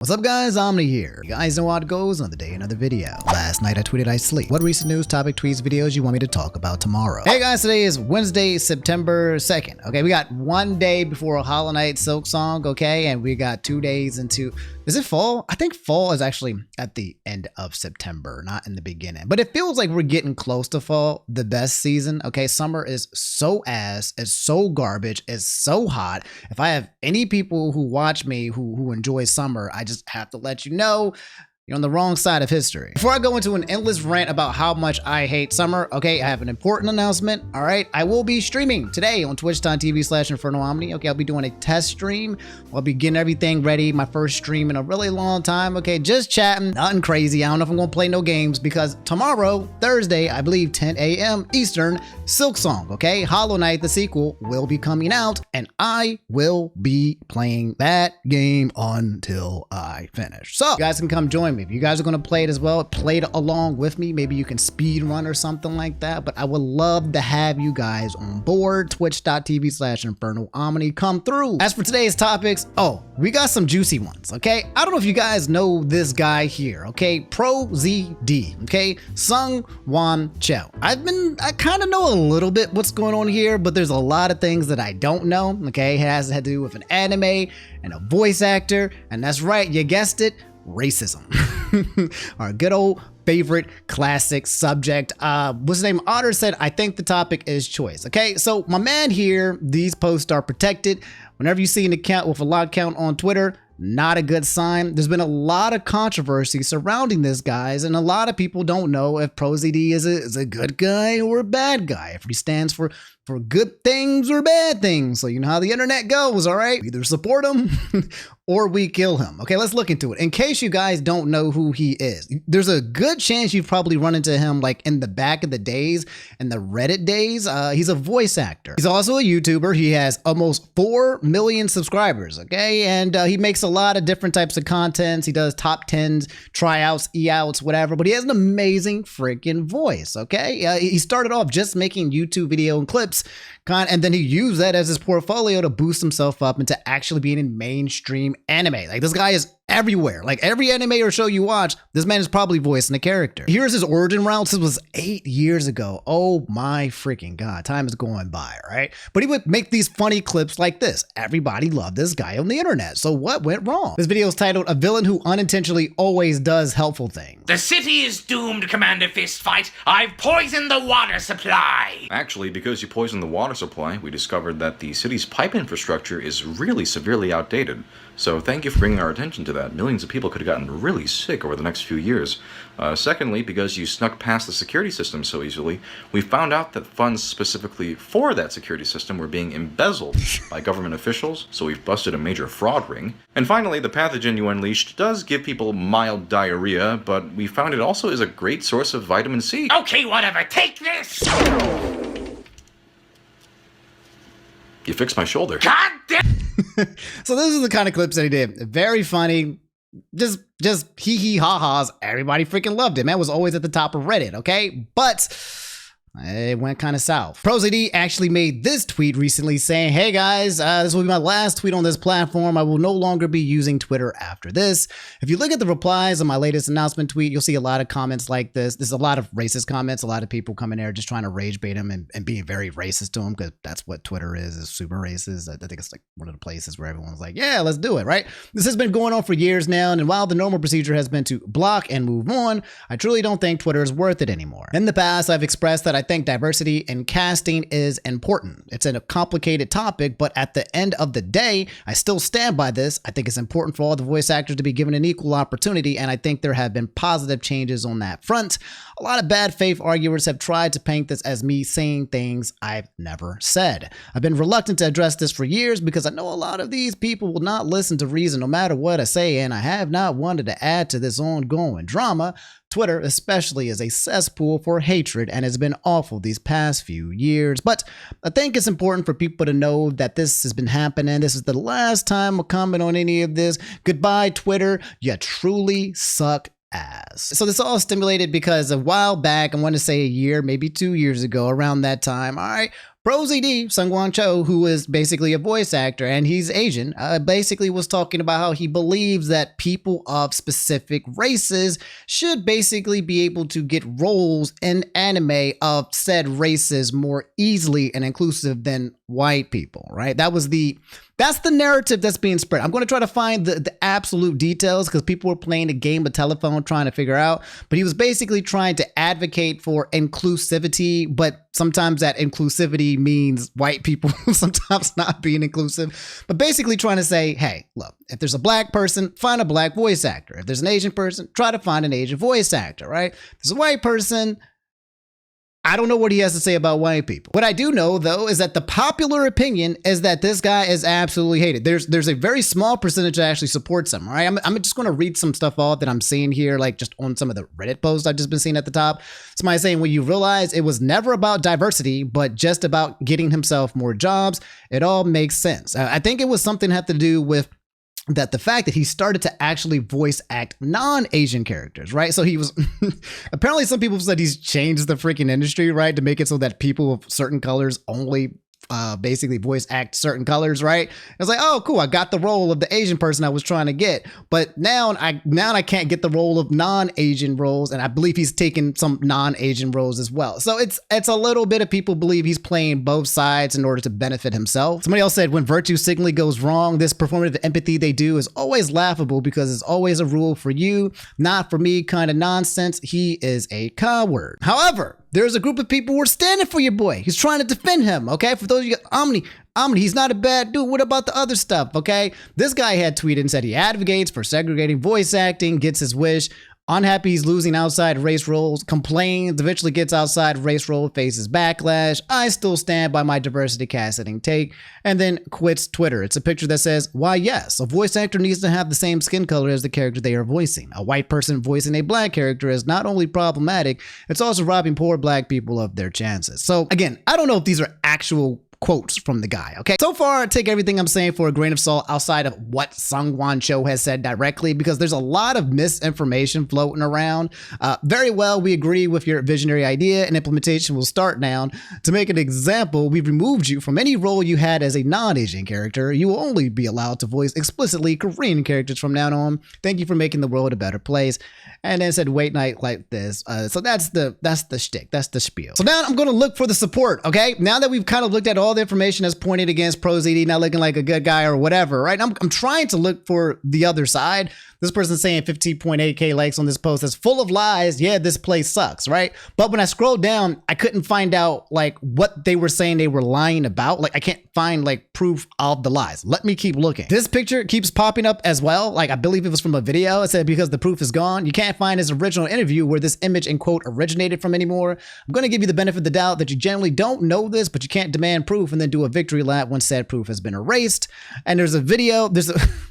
What's up guys, Omni here. You guys know how it goes on the day another video. Last night I tweeted I sleep. What recent news, topic, tweets, videos you want me to talk about tomorrow? Hey guys, today is Wednesday, September 2nd. Okay, we got one day before a Hollow Knight Silk Song, okay? And we got 2 days into, is it fall? I think fall is actually at the end of September, not in the beginning. But it feels like we're getting close to fall, the best season, okay? Summer is so ass, it's so garbage, it's so hot. If I have any people who watch me who enjoy summer, I just have to let you know you're on the wrong side of history. Before I go into an endless rant about how much I hate summer, okay, I have an important announcement, all right? I will be streaming today on twitch.tv/InfernoOmni. Okay, I'll be doing a test stream. I'll be getting everything ready. My first stream in a really long time, okay? Just chatting, nothing crazy. I don't know if I'm gonna play no games because tomorrow, Thursday, I believe 10 a.m. Eastern, Silk Song, okay? Hollow Knight, the sequel, will be coming out, and I will be playing that game until I finish. So, you guys can come join me. If you guys are going to play it as well, play it along with me. Maybe you can speed run or something like that. But I would love to have you guys on board. Twitch.tv/InfernoOmni. Come through. As for today's topics, we got some juicy ones, okay? I don't know if you guys know this guy here, okay? ProZD, okay? Sung Wan Cho. I kind of know a little bit what's going on here, but there's a lot of things that I don't know, okay? It has to do with an anime and a voice actor. And that's right, you guessed it. Racism. Our good old favorite classic subject. What's his name? Otter said, I think the topic is choice. Okay, so my man here, these posts are protected. Whenever you see an account with a lot count on Twitter, not a good sign. There's been a lot of controversy surrounding this, guys, and a lot of people don't know if ProZD is a good guy or a bad guy, if he stands for good things or bad things. So you know how the internet goes, all right? We either support him or we kill him. Okay, let's look into it. In case you guys don't know who he is, there's a good chance you've probably run into him like in the back of the days, in the Reddit days. He's a voice actor. He's also a YouTuber. He has almost 4 million subscribers, okay? And he makes a lot of different types of contents. He does top 10s, tryouts, e-outs, whatever, but he has an amazing freaking voice, okay? He started off just making YouTube video and clips, and then he used that as his portfolio to boost himself up into actually being in mainstream anime. Like, this guy is everywhere. Like, every anime or show you watch, this man is probably voicing a character. Here's his origin route. This was 8 years ago. Oh my freaking God. Time is going by, right? But he would make these funny clips like this. Everybody loved this guy on the internet. So what went wrong? This video is titled, A Villain Who Unintentionally Always Does Helpful Things. The city is doomed, Commander Fistfight. I've poisoned the water supply. Actually, because you poisoned the water supply, we discovered that the city's pipe infrastructure is really severely outdated. So thank you for bringing our attention to that. Millions of people could have gotten really sick over the next few years. Secondly, because you snuck past the security system so easily, we found out that funds specifically for that security system were being embezzled by government officials, so we've busted a major fraud ring. And finally, the pathogen you unleashed does give people mild diarrhea, but we found it also is a great source of vitamin C. Okay, whatever, take this! You fixed my shoulder. God damn! So this is the kind of clips that he did. Very funny. Just hee ha-has. Everybody freaking loved it. Man was always at the top of Reddit, okay? But it went kind of south. ProZD actually made this tweet recently saying, hey guys, this will be my last tweet on this platform. I will no longer be using Twitter after this. If you look at the replies on my latest announcement tweet, you'll see a lot of comments like this. There's a lot of racist comments, a lot of people coming there just trying to rage bait him and being very racist to him, because that's what Twitter is super racist. I think it's like one of the places where everyone's like, yeah, let's do it, right? This has been going on for years now, and while the normal procedure has been to block and move on, I truly don't think Twitter is worth it anymore. In the past, I've expressed that I think diversity in casting is important. It's a complicated topic, but at the end of the day, I still stand by this. I think it's important for all the voice actors to be given an equal opportunity, and I think there have been positive changes on that front. A lot of bad faith arguers have tried to paint this as me saying things I've never said. I've been reluctant to address this for years because I know a lot of these people will not listen to reason no matter what I say, and I have not wanted to add to this ongoing drama. Twitter especially is a cesspool for hatred and has been awful these past few years. But I think it's important for people to know that this has been happening. This is the last time I'll comment on any of this. Goodbye, Twitter. You truly suck ass. So this all stimulated because a while back, I want to say a year, maybe 2 years ago, around that time, all right, ProZD, Sungwon Cho, who is basically a voice actor and he's Asian, basically was talking about how he believes that people of specific races should basically be able to get roles in anime of said races more easily and inclusive than white people, right? That's the narrative that's being spread. I'm going to try to find the absolute details because people were playing a game of telephone trying to figure out, but he was basically trying to advocate for inclusivity, but sometimes that inclusivity means white people sometimes not being inclusive, but basically trying to say, hey, look, if there's a black person, find a black voice actor. If there's an Asian person, try to find an Asian voice actor, right? If there's a white person, I don't know what he has to say about white people. What I do know, though, is that the popular opinion is that this guy is absolutely hated. There's a very small percentage that actually supports him, right? I'm just going to read some stuff off that I'm seeing here, like just on some of the Reddit posts I've just been seeing at the top. Somebody saying, when you realize it was never about diversity, but just about getting himself more jobs, it all makes sense. I think it was something that had to do with that the fact that he started to actually voice act non-Asian characters, right? So he was apparently some people said he's changed the freaking industry, right? To make it so that people of certain colors only basically voice act certain colors, right? I was like, oh, cool. I got the role of the Asian person I was trying to get, but now I can't get the role of non-Asian roles, and I believe he's taking some non-Asian roles as well. So it's a little bit of people believe he's playing both sides in order to benefit himself. Somebody else said, when virtue signaling goes wrong, this performative empathy they do is always laughable because it's always a rule for you, not for me kind of nonsense. He is a coward. However, there's a group of people who are standing for your boy. He's trying to defend him, okay? For those of you, Omni, he's not a bad dude. What about the other stuff, okay? This guy had tweeted and said he advocates for segregating voice acting, gets his wish. Unhappy he's losing outside race roles, complains, eventually gets outside race role, faces backlash. I still stand by my diversity casting take, and then quits Twitter. It's a picture that says, why yes, a voice actor needs to have the same skin color as the character they are voicing. A white person voicing a black character is not only problematic, it's also robbing poor black people of their chances. So again, I don't know if these are actual quotes from the guy, okay? So far, I take everything I'm saying for a grain of salt outside of what Sungwon Cho has said directly, because there's a lot of misinformation floating around. Very well, we agree with your visionary idea and implementation will start now. To make an example, we've removed you from any role you had as a non-Asian character. You will only be allowed to voice explicitly Korean characters from now on. Thank you for making the world a better place. And then said, wait night like this. So that's the shtick. That's the spiel. So now I'm going to look for the support, okay? Now that we've kind of looked at all the information that's pointed against ProZD not looking like a good guy or whatever, right? I'm trying to look for the other side. This person's saying 15.8K likes on this post that's full of lies. Yeah, this place sucks, right? But when I scrolled down, I couldn't find out like what they were saying they were lying about. Like I can't find like proof of the lies. Let me keep looking. This picture keeps popping up as well. Like I believe it was from a video. It said because the proof is gone. You can't find his original interview where this image in quote originated from anymore. I'm going to give you the benefit of the doubt that you generally don't know this, but you can't demand proof and then do a victory lap once said proof has been erased. And there's a video.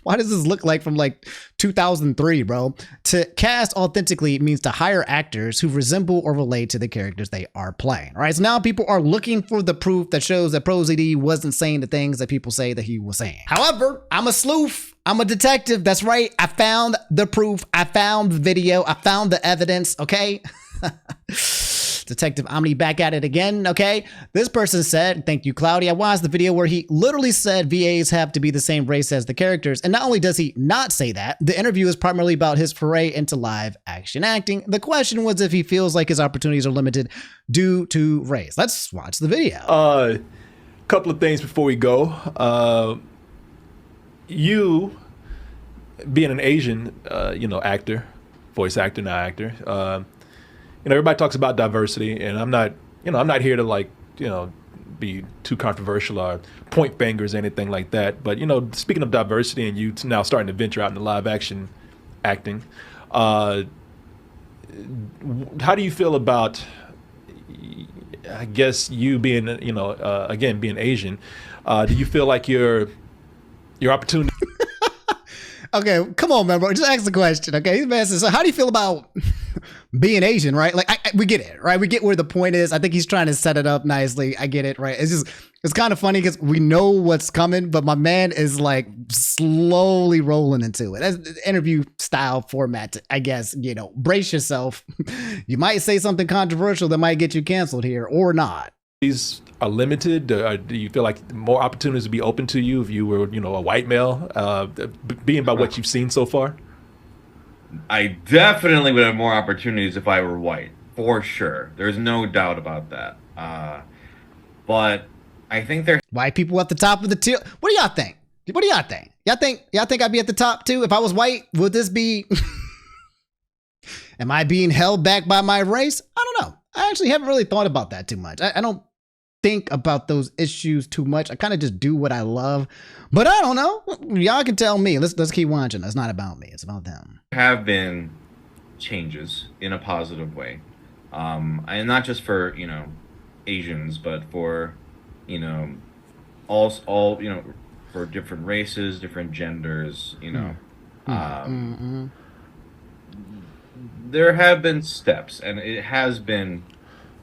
Why does this look like from like 2003, bro? To cast authentically means to hire actors who resemble or relate to the characters they are playing. All right, so now people are looking for the proof that shows that ProZD wasn't saying the things that people say that he was saying. However, I'm a sleuth. I'm a detective. That's right. I found the proof. I found the video. I found the evidence. Okay. Detective Omni back at it again, okay? This person said, thank you, Cloudy. I watched the video where he literally said VAs have to be the same race as the characters. And not only does he not say that, the interview is primarily about his foray into live action acting. The question was if he feels like his opportunities are limited due to race. Let's watch the video. Couple of things before we go. You being an Asian, actor, voice actor, not actor, everybody talks about diversity, and I'm not here to be too controversial or point fingers or anything like that. But speaking of diversity, and you now starting to venture out into live action acting, how do you feel about, I guess, you being again being Asian? Do you feel like your opportunity? Okay, come on, man, bro. Just ask the question, okay? This man says, so how do you feel about being Asian, right? Like, we get it, right? We get where the point is. I think he's trying to set it up nicely. I get it, right? It's kind of funny because we know what's coming, but my man is like slowly rolling into it. That's the interview style format, I guess, brace yourself. You might say something controversial that might get you canceled here or not. These are limited? Do you feel like more opportunities would be open to you if you were, you know, a white male, being by what you've seen so far? I definitely would have more opportunities if I were white, for sure. There's no doubt about that. But I think there's White people at the top of the tier. What do y'all think? What do y'all think? Y'all think I'd be at the top too? If I was white, would this be... Am I being held back by my race? I don't know. I actually haven't really thought about that too much. I don't think about those issues too much. I kind of just do what I love. But I don't know. Y'all can tell me. Let's keep watching. It's not about me. It's about them. have been changes in a positive way. And not just for, you know, Asians, but for, you know, all you know, for different races, different genders, you know. There have been steps, and it has been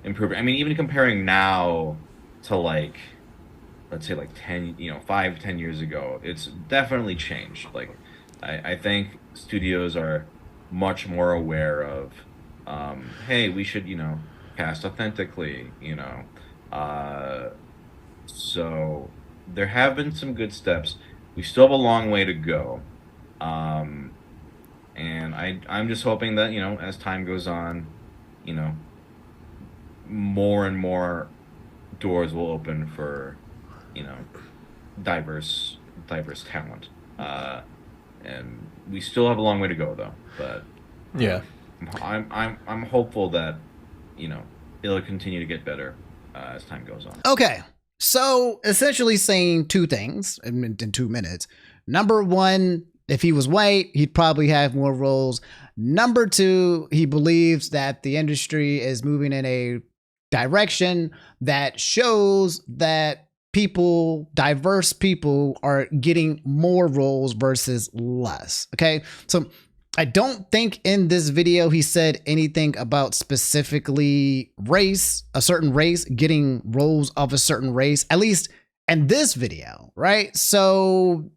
improving. I mean, even comparing now to, like, let's say like 5-10 years ago, it's definitely changed. Like, I think studios are much more aware of, hey, we should, you know, cast authentically, you know. So there have been some good steps. We still have a long way to go. And I'm just hoping that, you know, as time goes on, you know, more and more doors will open for, you know, diverse talent. And we still have a long way to go, though. But Yeah. I'm hopeful that, you know, it'll continue to get better as time goes on. Okay. So essentially saying two things in 2 minutes. Number one, if he was white, he'd probably have more roles. Number two, he believes that the industry is moving in a direction that shows that diverse people are getting more roles versus less. Okay. So I don't think in this video he said anything about specifically race, a certain race getting roles of a certain race, at least in this video, right? So,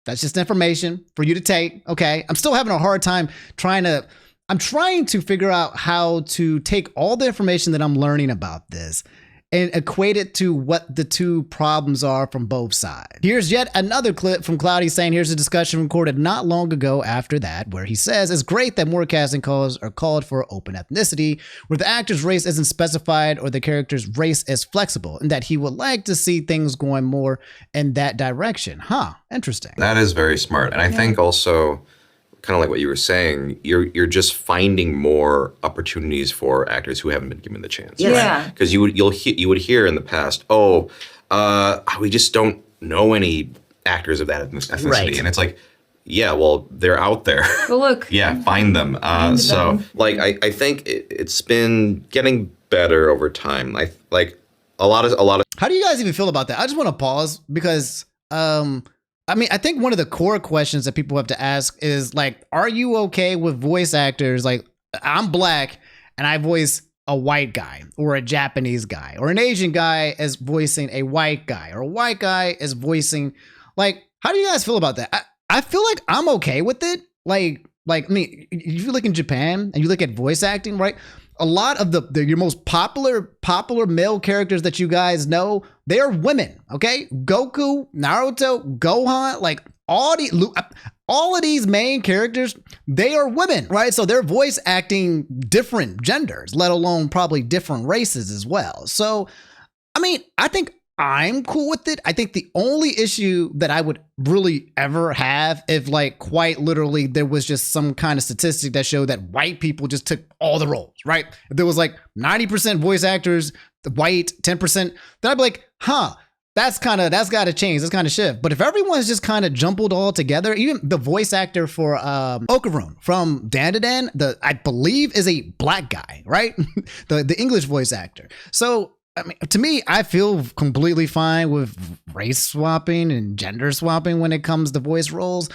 that's just information for you to take. Okay. I'm still having a hard time trying to figure out how to take all the information that I'm learning about this and equate it to what the two problems are from both sides. Here's yet another clip from Cloudy saying, here's a discussion recorded not long ago after that, where he says, it's great that more casting calls are called for open ethnicity, where the actor's race isn't specified or the character's race is flexible, and that he would like to see things going more in that direction. Huh, interesting. That is very smart. And I think also, kind of like what you were saying, you're just finding more opportunities for actors who haven't been given the chance. Yeah. Because you would hear in the past, we just don't know any actors of that ethnicity, Right. and it's like, yeah, well, they're out there. Well, look. Yeah, find them. So, like, I think it's been getting better over time. Like a lot of. How do you guys even feel about that? I just want to pause because, I mean, I think one of the core questions that people have to ask is like, are you okay with voice actors? Like, I'm black and I voice a white guy or a Japanese guy, or an Asian guy is voicing a white guy, or a white guy is voicing, like, how do you guys feel about that? I feel like I'm okay with it. Like, I mean, if you look in Japan and you look at voice acting, right? A lot of your most popular male characters that you guys know, they are women. Okay, Goku, Naruto, Gohan, like all of these main characters, they are women, right? So they're voice acting different genders, let alone probably different races as well. So, I mean, I think I'm cool with it. I think the only issue that I would really ever have, if like quite literally there was just some kind of statistic that showed that white people just took all the roles, right? If there was like 90% voice actors, white, 10%, then I'd be like, that's got to change. That's kind of shift. But if everyone's just kind of jumbled all together, even the voice actor for Okarun from Dan to Dan, I believe is a black guy, right? the English voice actor. So, I mean, to me, I feel completely fine with race swapping and gender swapping when it comes to voice roles.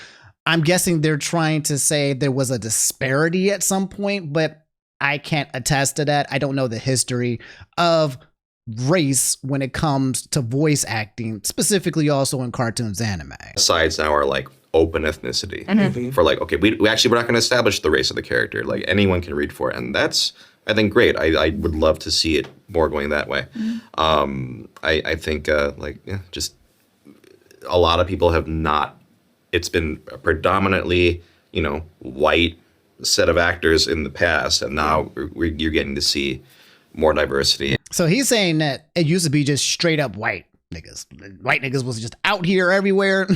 I'm guessing they're trying to say there was a disparity at some point, but I can't attest to that. I don't know the history of race when it comes to voice acting, specifically also in cartoons, anime. Sides now are like open ethnicity for like, okay, we're not going to establish the race of the character. Like anyone can read for it, and that's I think great. I would love to see it more going that way. I think just a lot of people have not. It's been predominantly white set of actors in the past, and now you're getting to see more diversity. So he's saying that it used to be just straight up white niggas. White niggas was just out here everywhere.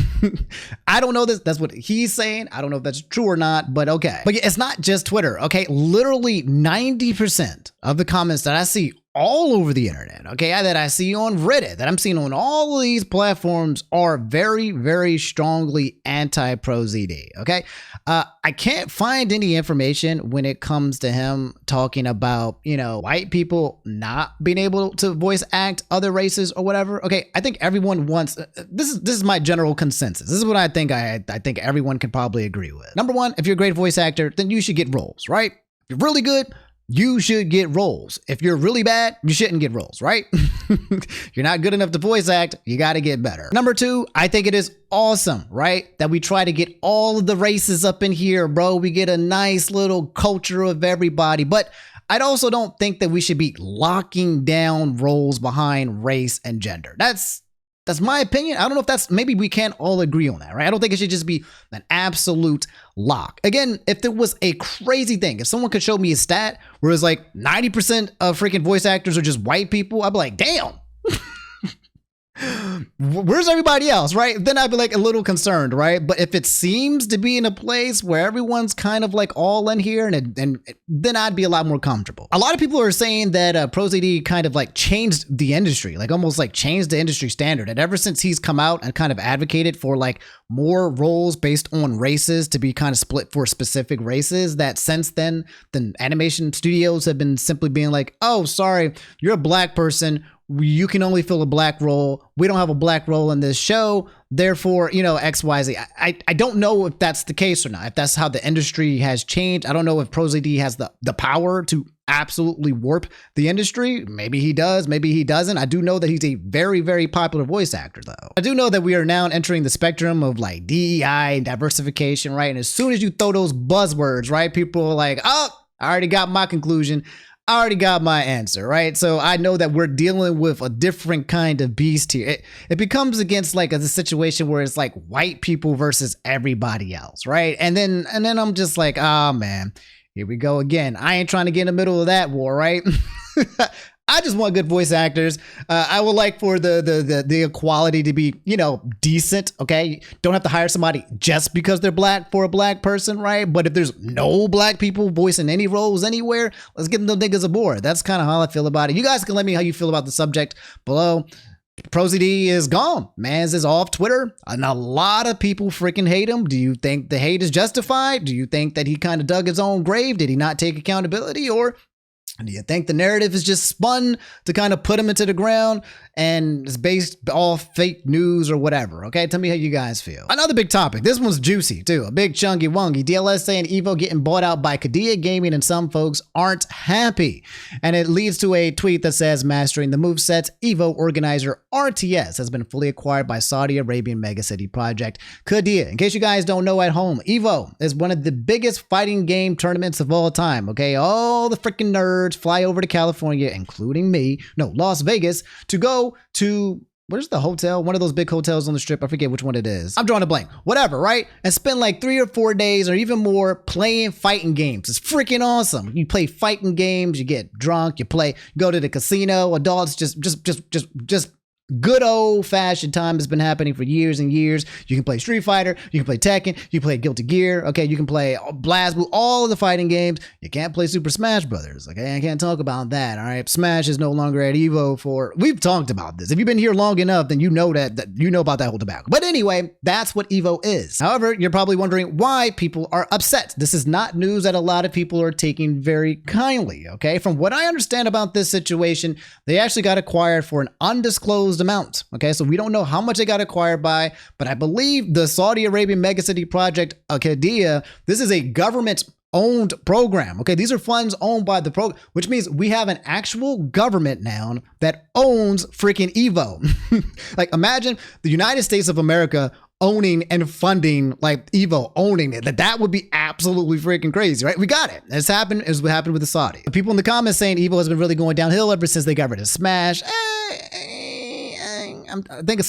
I don't know this. That's what he's saying. I don't know if that's true or not, but okay. But it's not just Twitter, okay? Literally 90% of the comments that I see all over the internet, okay, that I see on Reddit, that I'm seeing on all of these platforms are very, very strongly anti-ProZD, okay? I can't find any information when it comes to him talking about, white people not being able to voice act other races or whatever. Okay, I think everyone wants, this is my general consensus. This is what I think think everyone can probably agree with. Number one, if you're a great voice actor, then you should get roles, right? If you're really good, you should get roles. If you're really bad, you shouldn't get roles, right? You're not good enough to voice act, you got to get better. Number two, I think it is awesome, right? That we try to get all of the races up in here, bro. We get a nice little culture of everybody. But I also don't think that we should be locking down roles behind race and gender. That's my opinion. I don't know if maybe we can't all agree on that, right? I don't think it should just be an absolute lock. Again, if there was a crazy thing, if someone could show me a stat where it's like 90% of freaking voice actors are just white people, I'd be like, damn. Where's everybody else, right? Then I'd be like a little concerned, right? But if it seems to be in a place where everyone's kind of like all in here, and then I'd be a lot more comfortable. A lot of people are saying that ProZD kind of like changed the industry, like almost like changed the industry standard. And ever since he's come out and kind of advocated for like more roles based on races to be kind of split for specific races, that since then, the animation studios have been simply being like, oh, sorry, you're a black person, you can only fill a black role. We don't have a black role in this show. Therefore, X, Y, Z. I don't know if that's the case or not. If that's how the industry has changed. I don't know if ProZD has the power to absolutely warp the industry. Maybe he does. Maybe he doesn't. I do know that he's a very, very popular voice actor, though. I do know that we are now entering the spectrum of like DEI and diversification, right? And as soon as you throw those buzzwords, right, people are like, oh, I already got my conclusion. I already got my answer, right? So I know that we're dealing with a different kind of beast here. It becomes against like a situation where it's like white people versus everybody else, right? And then I'm just like, oh man, here we go again. I ain't trying to get in the middle of that war, right? I just want good voice actors. I would like for the equality to be, decent. Okay, don't have to hire somebody just because they're black for a black person, right? But if there's no black people voicing any roles anywhere, let's get them niggas aboard. That's kind of how I feel about it. You guys can let me know how you feel about the subject below. ProZD is gone. Mans is off Twitter, and a lot of people freaking hate him. Do you think the hate is justified? Do you think that he kind of dug his own grave? Did he not take accountability, or do you think the narrative is just spun to kind of put him into the ground and it's based off fake news or whatever? Okay, tell me how you guys feel. Another big topic. This one's juicy too. A big chunky wongy. DLS saying EVO getting bought out by Kadia Gaming and some folks aren't happy. And it leads to a tweet that says mastering the movesets. EVO organizer RTS has been fully acquired by Saudi Arabian megacity project Kadia. In case you guys don't know at home, EVO is one of the biggest fighting game tournaments of all time. Okay, all the freaking nerds fly over to California, including me, Las Vegas, to go to, where's the hotel? One of those big hotels on the strip. I forget which one it is. I'm drawing a blank. Whatever, right? And spend like 3 or 4 days or even more playing fighting games. It's freaking awesome. You play fighting games, you get drunk, you go to the casino. Adults just good old-fashioned time has been happening for years and years. You can play Street Fighter, you can play Tekken, you can play Guilty Gear, okay, you can play BlazBlue, all of the fighting games. You can't play Super Smash Brothers, okay? I can't talk about that, all right? Smash is no longer at EVO we've talked about this. If you've been here long enough, then you know that you know about that whole tobacco. But anyway, that's what EVO is. However, you're probably wondering why people are upset. This is not news that a lot of people are taking very kindly, okay? From what I understand about this situation, they actually got acquired for an undisclosed amount. Okay, so we don't know how much they got acquired by, but I believe the Saudi Arabian megacity project Qadiyah, this is a government owned program. Okay, these are funds owned by the program, which means we have an actual government now that owns freaking EVO. Like imagine the United States of America owning and funding like EVO, owning it. That would be absolutely freaking crazy, right? We got it. It's happened as what happened with the Saudi. The people in the comments saying EVO has been really going downhill ever since they got rid of Smash. I think the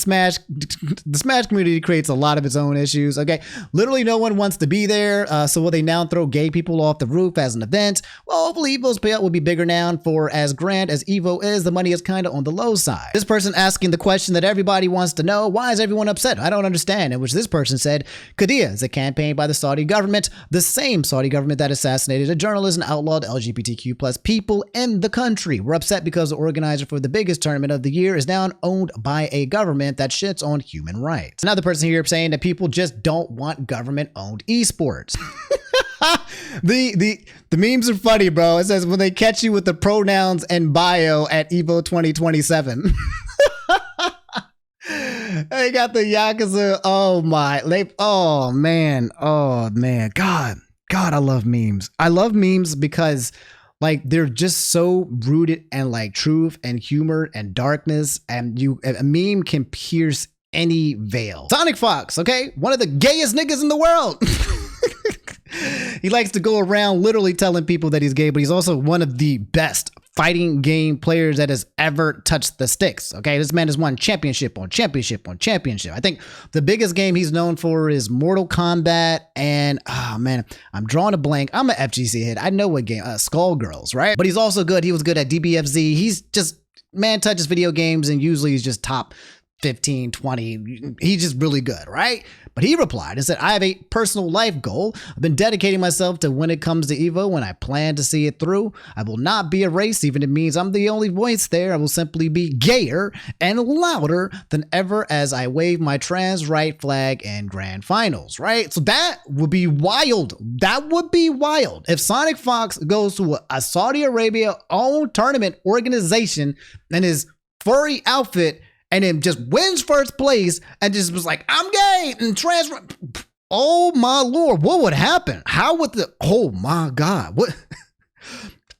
Smash community creates a lot of its own issues. Okay, literally no one wants to be there. So will they now throw gay people off the roof as an event? Well, hopefully EVO's payout will be bigger now. For as grand as EVO is, the money is kind of on the low side. This person asking the question that everybody wants to know: why is everyone upset? I don't understand. In which this person said, Qadiyah is a campaign by the Saudi government, the same Saudi government that assassinated a journalist and outlawed LGBTQ plus people in the country. We're upset because the organizer for the biggest tournament of the year is now owned by a government that shits on human rights. Another person here saying that people just don't want government-owned esports. The memes are funny, bro. It says when they catch you with the pronouns and bio at EVO 2027. They got the Yakuza. Oh my. Oh man. God, I love memes. I love memes because like they're just so rooted in like truth and humor and darkness, and a meme can pierce any veil. SonicFox, okay? One of the gayest niggas in the world. He likes to go around literally telling people that he's gay, but he's also one of the best fighting game players that has ever touched the sticks. Okay, this man has won championship on championship on championship. I think the biggest game he's known for is Mortal Kombat, and oh man, I'm drawing a blank. I'm an FGC head. I know what game, Skullgirls, right? But he's also good. He was good at DBFZ. He's just, man touches video games and usually he's just top 15, 20. He's just really good, right? But he replied and said, I have a personal life goal. I've been dedicating myself to when it comes to EVO, when I plan to see it through. I will not be erased, even if it means I'm the only voice there. I will simply be gayer and louder than ever as I wave my trans right flag in grand finals, right? So that would be wild. That would be wild. If SonicFox goes to a Saudi Arabia owned tournament organization and his furry outfit and then just wins first place and just was like, I'm gay and trans. Oh my Lord, what would happen? How would oh my God, what?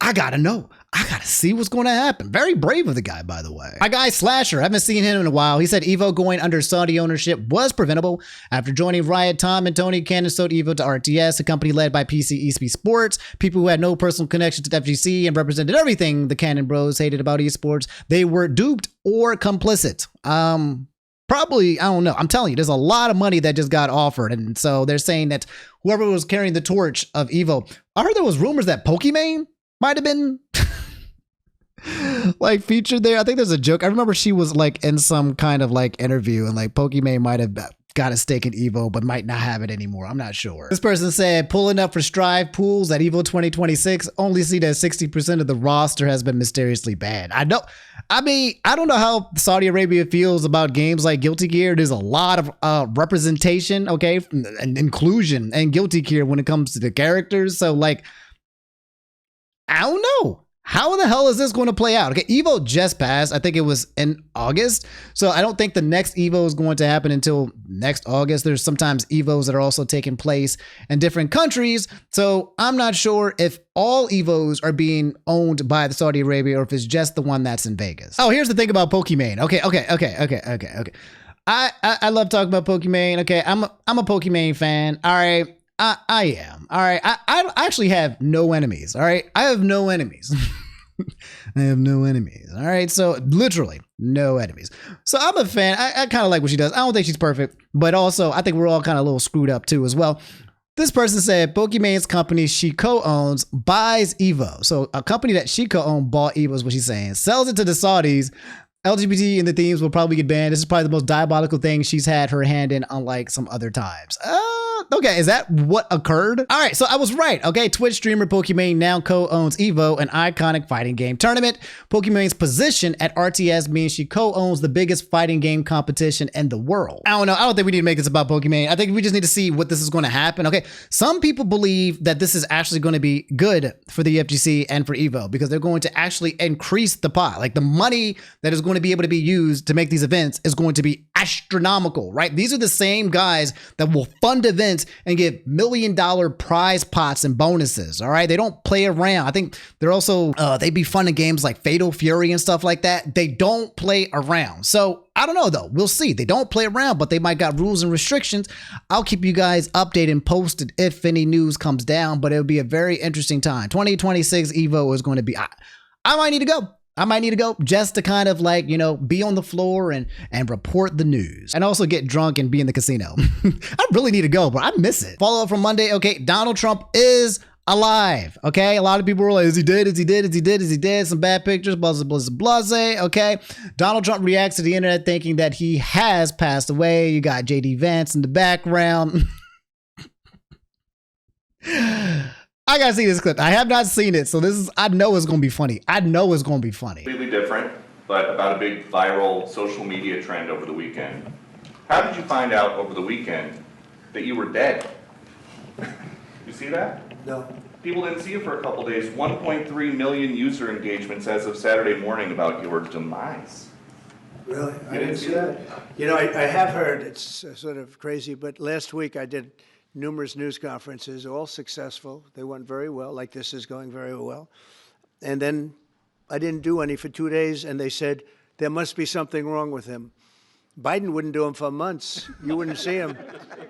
I gotta know. I gotta see what's going to happen. Very brave of the guy, by the way. My guy Slasher, I haven't seen him in a while. He said EVO going under Saudi ownership was preventable. After joining Riot, Tom and Tony Cannon sold EVO to RTS, a company led by PC Esports Sports. People who had no personal connection to the FGC and represented everything the Cannon bros hated about esports. They were duped or complicit. Probably, I don't know. I'm telling you, there's a lot of money that just got offered. And so they're saying that whoever was carrying the torch of EVO, I heard there was rumors that Pokimane might have been like featured there. I think there's a joke. I remember she was like in some kind of like interview and like Pokimane might have got a stake in EVO, but might not have it anymore. I'm not sure. This person said pulling up for Strive pools at EVO 2026. Only see that 60% of the roster has been mysteriously banned. I don't know how Saudi Arabia feels about games like Guilty Gear. There's a lot of representation, okay, and inclusion and Guilty Gear when it comes to the characters. So like, I don't know. How the hell is this going to play out? Okay, EVO just passed. I think it was in August. So I don't think the next EVO is going to happen until next August. There's sometimes EVOs that are also taking place in different countries. So I'm not sure if all EVOs are being owned by the Saudi Arabia or if it's just the one that's in Vegas. Oh, here's the thing about Pokimane. Okay. I love talking about Pokimane. Okay, I'm a Pokimane fan. All right. I am. All right. I actually have no enemies. All right. I have no enemies. I have no enemies. All right. So literally no enemies. So I'm a fan. I kind of like what she does. I don't think she's perfect, but also I think we're all kind of a little screwed up too as well. This person said Pokimane's company she co-owns buys EVO. So a company that she co-owned bought EVO is what she's saying. Sells it to the Saudis. LGBT in the themes will probably get banned. This is probably the most diabolical thing she's had her hand in, unlike some other times. Okay, is that what occurred? All right, so I was right. Okay, Twitch streamer Pokimane now co-owns EVO, an iconic fighting game tournament. Pokimane's position at RTS means she co-owns the biggest fighting game competition in the world. I don't know. I don't think we need to make this about Pokimane. I think we just need to see what this is going to happen. Okay, some people believe that this is actually going to be good for the FGC and for EVO because they're going to actually increase the pot. Like the money that is going to be able to be used to make these events is going to be astronomical, right? These are the same guys that will fund events events and give $1 million prize pots and bonuses. All right. They don't play around. I think they're also, they be fun in games like Fatal Fury and stuff like that. They don't play around. So I don't know though. We'll see. They don't play around, but they might got rules and restrictions. I'll keep you guys updated and posted if any news comes down, but it'll be a very interesting time. 2026 EVO is going to be, I might need to go. I might need to go just to kind of like, you know, be on the floor and report the news and also get drunk and be in the casino. I really need to go, but I miss it. Follow up from Monday. Okay. Donald Trump is alive. Okay. A lot of people were like, is he dead? Is he dead? Is he dead? Is he dead? Some bad pictures. Blah, blah, blah, blah. Okay. Donald Trump reacts to the internet thinking that he has passed away. You got JD Vance in the background. I gotta see this clip. I have not seen it, so I know it's gonna be funny. I know it's gonna be funny. Completely different, but about a big viral social media trend over the weekend. How did you find out over the weekend that you were dead? You see that? No. People didn't see you for a couple days. 1.3 million user engagements as of Saturday morning about your demise. Really? You didn't see that? You know, I have heard, it's sort of crazy, but last week I did numerous news conferences, all successful. They went very well, like this is going very well. And then I didn't do any for 2 days, and they said, there must be something wrong with him. Biden wouldn't do them for months. You wouldn't see him.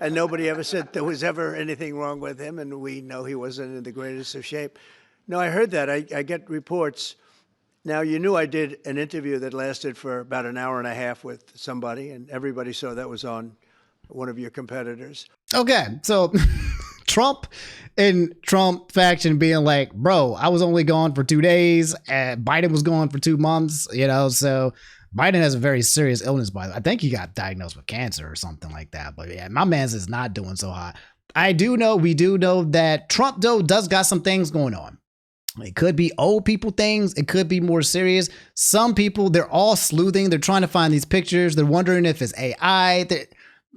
And nobody ever said there was ever anything wrong with him, and we know he wasn't in the greatest of shape. No, I heard that. I get reports. Now, you knew I did an interview that lasted for about an hour and a half with somebody, and everybody saw that was on one of your competitors. Okay, so Trump and Trump faction being like, bro, I was only gone for 2 days, and Biden was gone for 2 months, you know, so Biden has a very serious illness, by the way. I think he got diagnosed with cancer or something like that, but yeah, my man's is not doing so hot. We do know that Trump, though, does got some things going on. It could be old people things. It could be more serious. Some people, they're all sleuthing. They're trying to find these pictures. They're wondering if it's AI.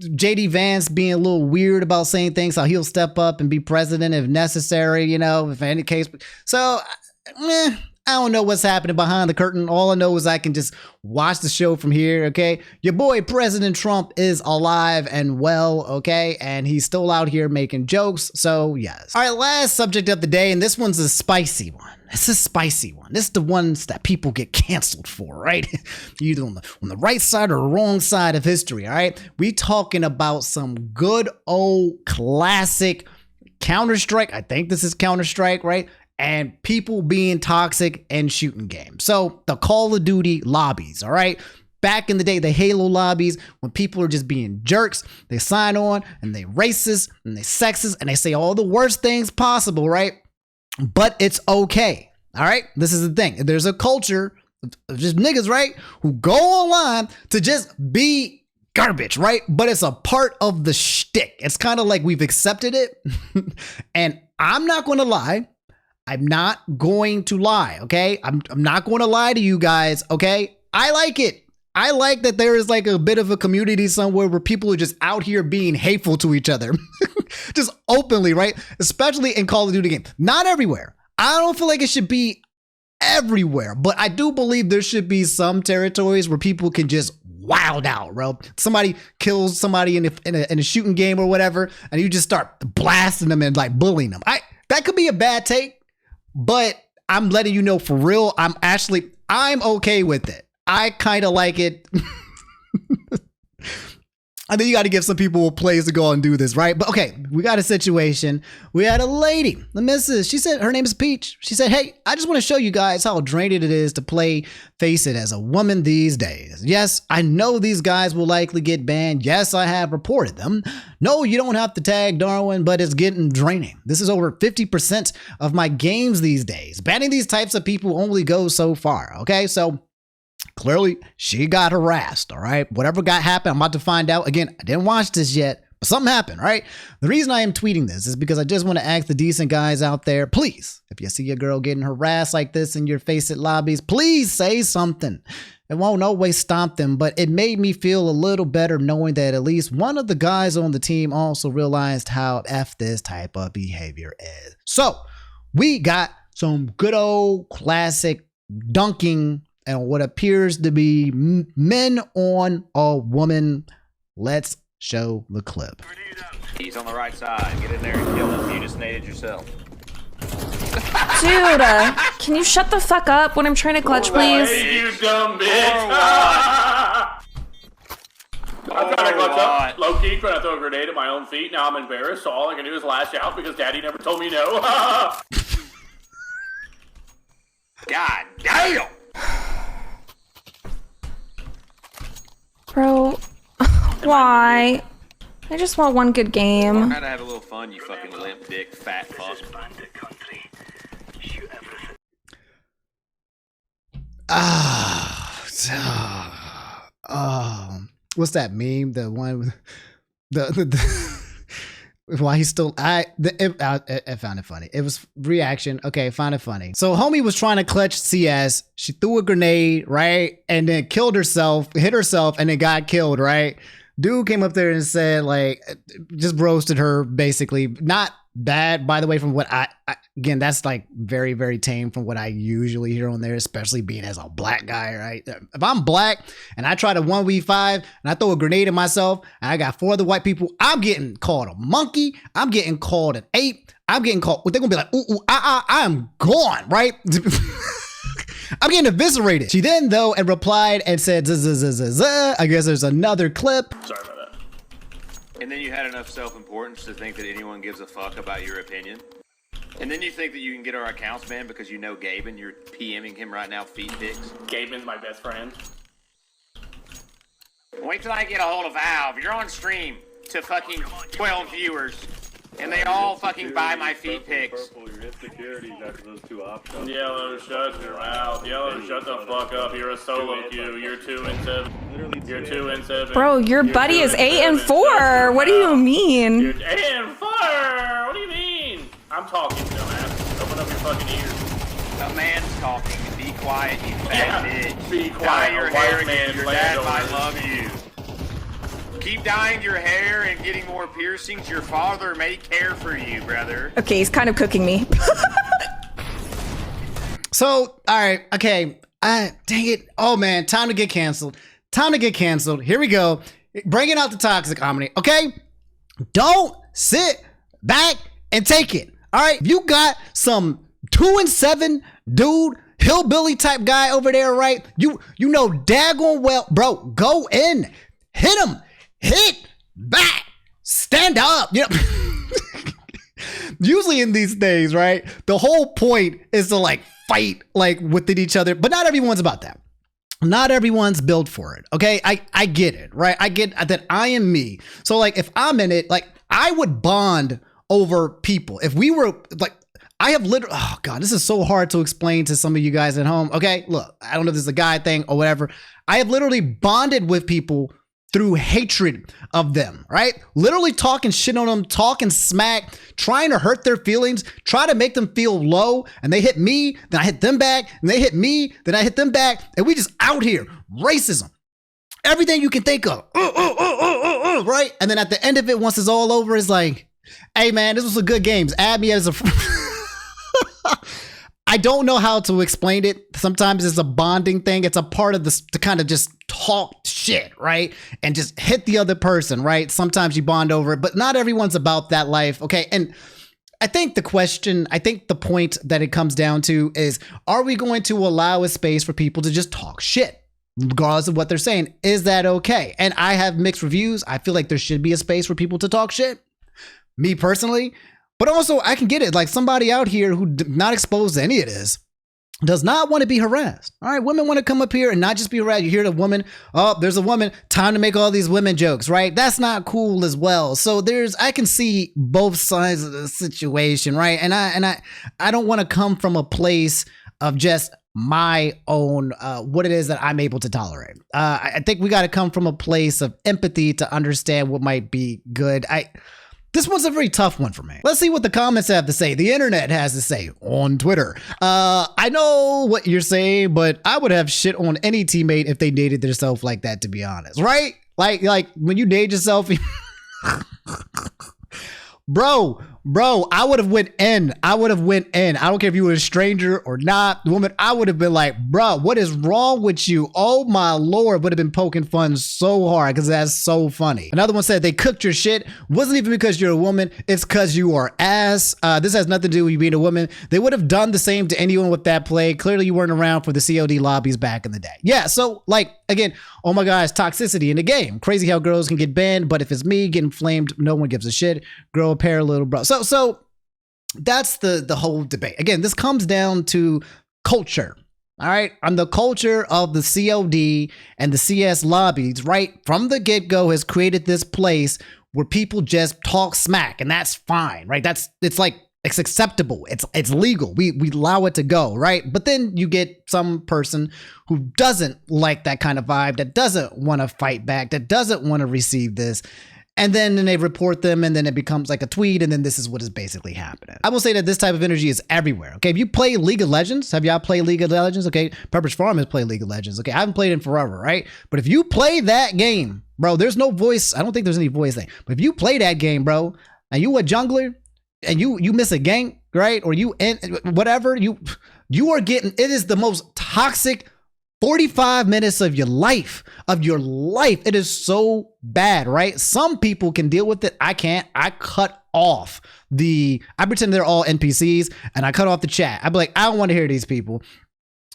JD Vance being a little weird about saying things, how he'll step up and be president if necessary, you know, if any case. So, I don't know what's happening behind the curtain. All I know is I can just watch the show from here, okay? Your boy, President Trump, is alive and well, okay? And he's still out here making jokes, so yes. All right, last subject of the day, and this one's a spicy one. It's a spicy one. This is the ones that people get canceled for, right? Either on the right side or the wrong side of history, all right? We talking about some good old classic Counter-Strike. I think this is Counter-Strike, right? And people being toxic and shooting games. So the Call of Duty lobbies, all right? Back in the day, the Halo lobbies, when people are just being jerks, they sign on and they racist and they sexist and they say all the worst things possible, right? But it's okay, all right? This is the thing. There's a culture of just niggas, right? Who go online to just be garbage, right? But it's a part of the shtick. It's kind of like we've accepted it. And I'm not going to lie. I'm not going to lie, okay? I'm not going to lie to you guys, okay? I like it. I like that there is like a bit of a community somewhere where people are just out here being hateful to each other. Just openly, right? Especially in Call of Duty games. Not everywhere. I don't feel like it should be everywhere, but I do believe there should be some territories where people can just wild out, bro. Somebody kills somebody in a shooting game or whatever, and you just start blasting them and like bullying them. That could be a bad take. But I'm letting you know for real, I'm okay with it. I kind of like it. I think you got to give some people a place to go and do this, right? But okay, we got a situation. We had a lady, the missus. She said, her name is Peach. She said, hey, I just want to show you guys how draining it is to play Face It as a woman these days. Yes, I know these guys will likely get banned. Yes, I have reported them. No, you don't have to tag Darwin, but it's getting draining. This is over 50% of my games these days. Banning these types of people only goes so far, okay? So clearly, she got harassed, all right? Whatever happened, I'm about to find out. Again, I didn't watch this yet, but something happened, right? The reason I am tweeting this is because I just want to ask the decent guys out there, please, if you see a girl getting harassed like this in your Face It lobbies, please say something. It won't always stop them, but it made me feel a little better knowing that at least one of the guys on the team also realized how F this type of behavior is. So we got some good old classic dunking and what appears to be men on a woman. Let's show the clip. He's on the right side. Get in there and kill him. You just naded yourself. Dude, can you shut the fuck up when I'm trying to clutch, please? You dumb bitch. I'm trying to clutch up. Low-key trying to throw a grenade at my own feet. Now I'm embarrassed, so all I can do is lash out because Daddy never told me no. God damn! Bro, why? I just want one good game. Learn how to have a little fun, you fucking limp dick fat fuck. What's that meme? The one with the why he's still I found it funny. It was reaction. Okay, found it funny. So homie was trying to clutch CS. She threw a grenade, right? And then killed herself, hit herself, and then got killed, right? Dude came up there and said, like, just roasted her, basically. Not bad, by the way, from what I again, that's like very, very tame from what I usually hear on there, especially being as a black guy, right? If I'm black and I try to 1v5 and I throw a grenade at myself and I got 4 other white people, I'm getting called a monkey. I'm getting called an ape. I'm getting called, they're gonna be like, ooh, I'm gone, right? I'm getting eviscerated. She then, though, and replied and said, I guess there's another clip. Sorry about that. And then you had enough self-importance to think that anyone gives a fuck about your opinion. And then you think that you can get our accounts banned because you know Gabe and you're PMing him right now, feet pics. Gaben's my best friend. Wait till I get a hold of Valve. You're on stream to fucking 12 viewers. And they all fucking buy my feet pics. Yellow, shut your mouth. Yellow, shut the fuck up. You're a solo queue. You're 2 and 7. You're 2 and 7. Bro, your buddy is 8 and 4. What do you mean? You're 8 and 4. What do you mean? I'm talking, dumbass. Open up your fucking ears. A man's talking. Be quiet, you fat bitch. Be quiet. Dye your A hair white man again. Your land dad might over. love you. Keep dyeing your hair and getting more piercings. Your father may care for you, brother. Okay, he's kind of cooking me. So, all right, okay. Dang it. Oh, man, time to get canceled. Time to get canceled. Here we go. Bringing out the toxic Omni, okay? Don't sit back and take it, all right? If you got some 2 and 7 dude, hillbilly type guy over there, right? You know daggone well, bro, go in, hit him. Hit back, stand up. You know, usually in these things, right? The whole point is to like fight like within each other, but not everyone's about that. Not everyone's built for it. Okay, I get it, right? I get that I am me. So like, if I'm in it, like I would bond over people. If we were like, I have literally, oh God, this is so hard to explain to some of you guys at home. Okay, look, I don't know if this is a guy thing or whatever. I have literally bonded with people through hatred of them, right? Literally talking shit on them, talking smack, trying to hurt their feelings, try to make them feel low, and they hit me, then I hit them back, and they hit me, then I hit them back, and we just out here, racism, everything you can think of, right? And then at the end of it, once it's all over, it's like, hey man, this was a good game. Add me as a I don't know how to explain it. Sometimes it's a bonding thing. It's a part of this to kind of just talk shit, right? And just hit the other person, right? Sometimes you bond over it, but not everyone's about that life. Okay. And I think the point that it comes down to is, are we going to allow a space for people to just talk shit, regardless of what they're saying? Is that okay? And I have mixed reviews. I feel like there should be a space for people to talk shit. Me personally. But also, I can get it. Like somebody out here who not exposed to any of this does not want to be harassed. All right, women want to come up here and not just be harassed. You hear the woman, oh, there's a woman, time to make all these women jokes, right? That's not cool as well. So I can see both sides of the situation, right? And I don't want to come from a place of just my own, what it is that I'm able to tolerate. I think we got to come from a place of empathy to understand what might be good. This one's a very tough one for me. Let's see what the comments have to say. The internet has to say on Twitter. I know what you're saying, but I would have shit on any teammate if they dated themselves like that, to be honest, right? Like when you date yourself, bro, bro, I would have went in. I don't care if you were a stranger or not. Woman, I would have been like, bro, what is wrong with you? Oh my Lord, would have been poking fun so hard because that's so funny. Another one said they cooked your shit. Wasn't even because you're a woman. It's because you are ass. This has nothing to do with you being a woman. They would have done the same to anyone with that play. Clearly you weren't around for the COD lobbies back in the day. Yeah, so like, again, oh my gosh, toxicity in the game. Crazy how girls can get banned, but if it's me getting flamed, no one gives a shit. Grow a pair, little bro. So that's the whole debate. Again, this comes down to culture. All right, on the culture of the COD and the CS lobbies, right from the get-go has created this place where people just talk smack, and that's fine, right? It's acceptable. It's legal. We allow it to go, right? But then you get some person who doesn't like that kind of vibe, that doesn't want to fight back, that doesn't want to receive this. And then they report them, and then it becomes like a tweet, and then this is what is basically happening. I will say that this type of energy is everywhere. Okay, if you play League of Legends, have y'all played League of Legends? Okay, Pepper's Farm has played League of Legends. Okay, I haven't played it in forever, right? But if you play that game, bro, there's no voice. I don't think there's any voice thing. But if you play that game, bro, and you a jungler, and you miss a gank, right? Or you whatever, you are getting, it is the most toxic 45 minutes of your life. It is so bad, right? Some people can deal with it. I can't. I cut off I pretend they're all NPCs and I cut off the chat. I'd be like, I don't want to hear these people.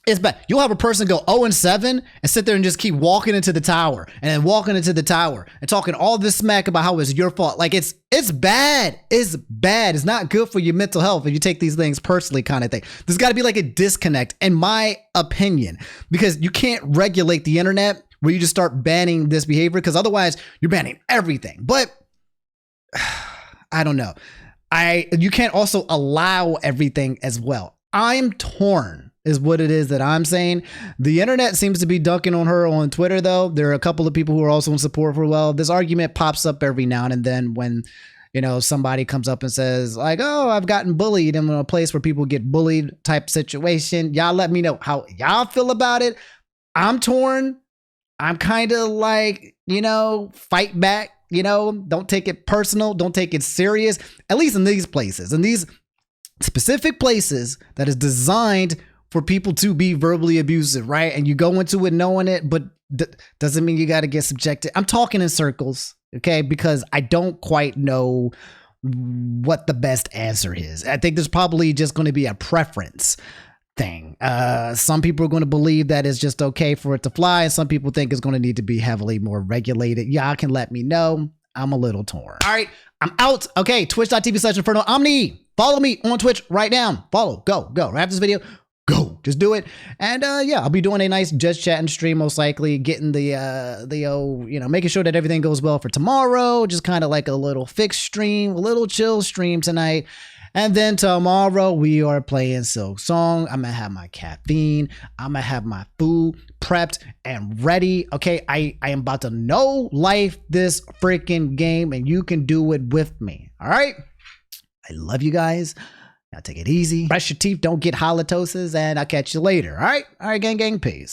It's bad. You'll have a person go 0-7 and sit there and just keep walking into the tower and then walking into the tower and talking all this smack about how it's your fault. Like it's bad. It's bad. It's not good for your mental health if you take these things personally, kind of thing. There's got to be like a disconnect, in my opinion, because you can't regulate the internet where you just start banning this behavior, because otherwise you're banning everything. But I don't know. You can't also allow everything as well. I'm torn is what it is that I'm saying. The internet seems to be dunking on her on Twitter, though. There are a couple of people who are also in support for, well, this argument pops up every now and then when, you know, somebody comes up and says like, oh, I've gotten bullied. I'm in a place where people get bullied type situation. Y'all let me know how y'all feel about it. I'm torn. I'm kind of like, you know, fight back, you know, don't take it personal. Don't take it serious, at least in these places, in these specific places that is designed for people to be verbally abusive, right? And you go into it knowing it, but doesn't mean you got to get subjected. I'm talking in circles, okay? Because I don't quite know what the best answer is. I think there's probably just going to be a preference thing. Some people are going to believe that it's just okay for it to fly, and some people think it's going to need to be heavily more regulated. Y'all can let me know. I'm a little torn. All right, I'm out. Okay, twitch.tv/Inferno Omni. Follow me on Twitch right now. Follow, go. Right after this video, go, just do it. And yeah, I'll be doing a nice just chatting stream, most likely getting making sure that everything goes well for tomorrow. Just kind of like a little fixed stream, a little chill stream tonight. And then tomorrow we are playing Silk Song. I'm gonna have my caffeine. I'm gonna have my food prepped and ready. Okay, I am about to know life this freaking game, and you can do it with me. All right, I love you guys. Now take it easy. Brush your teeth. Don't get halitosis, and I'll catch you later. All right, gang, peace.